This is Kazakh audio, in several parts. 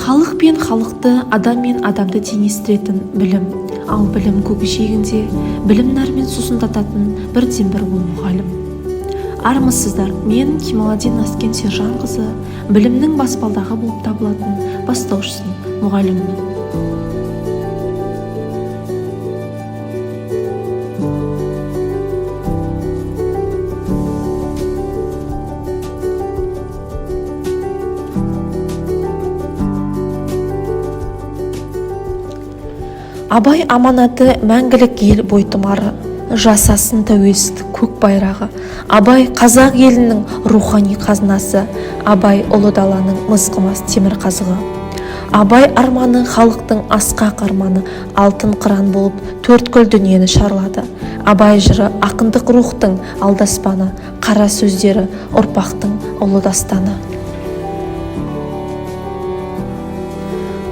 Халық пен халықты, адам мен адамды теңестіретін білім. Ал білім көкжиегінде білім нәрмен сусындататын бірден бір ол мұғалім. Армысыздар, мен Кемаладин Аскен сержан қызы, білімнің баспалдағы болып табылатын бастауыш сынып мұғалімімін. Абай аманаты мәңгілік ел бойтұмары, жасасын тәуелсіздік көк байрағы. Абай қазақ елінің рухани қазынасы, Абай ұлы даланың мызғымас темір қазығы. Абай арманы халықтың асқақ арманы, алтын қыран болып төрткүл дүниені шарлады. Абай жыры ақындық рухтың алдаспаны, қара сөздері ұрпақтың ұлы дастаны.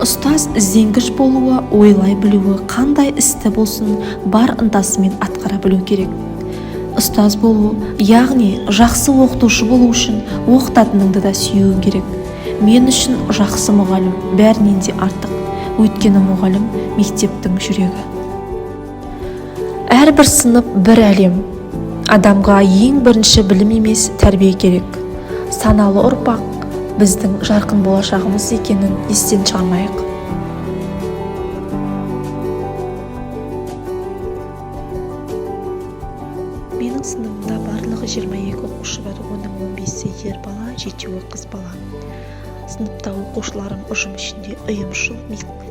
Ұстаз ізденгіш болуы, ойлай білуі, қандай істі болсын бар ынтасымен атқара білу керек. Ұстаз болу, яғни жақсы оқытушы болу үшін оқытатыныңды да сүюің керек. Мен үшін жақсы мұғалім бәрінен де артық. Өйткені мұғалім мектептің жүрегі. Әрбір сынып бір әлем. Адамға ең бірінші білім емес, тәрбие керек. Саналы ұрпақ біздің жарқын болашағымыз екенін естен шығармайық. Менің сыныбымда барлығы 22 оқушы бар, оның 15-і ер бала, 7-і қыз бала. Сыныпта оқушыларым ұжым ішінде ұйымшыл,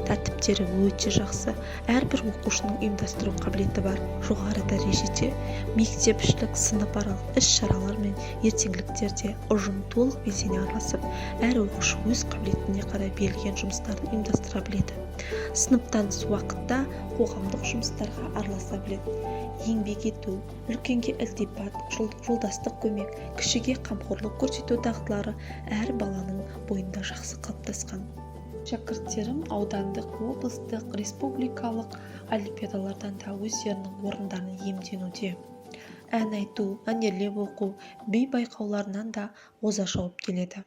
тәртіптері өте жақсы. Әрбір оқушының ұйымдастыру қабілеті бар, жоғары дәрежеде. Мектепішілік, сыныпаралық іс-шаралар мен ертеңгіліктерде ұжым толық белсене араласып, әр оқушы өз қабілетіне қарай берілген жұмыстарды ұйымдастыра біледі. Сыныптан тыс уақытта қоғамдық жұмыстарға араласа біледі. Еңбек ету, үлкенге ілтипат, жолдастық көмек, кішіге қамқорлық көрсету дағдылары әр баланың бойында жақсы қалыптасқан. Шәкірттерім аудандық, облыстық, республикалық олимпиадалардан да өздерінің орындарын иемденуде. Ән айту, мәнерлеп оқу, би байқауларынан да оза шауып келеді.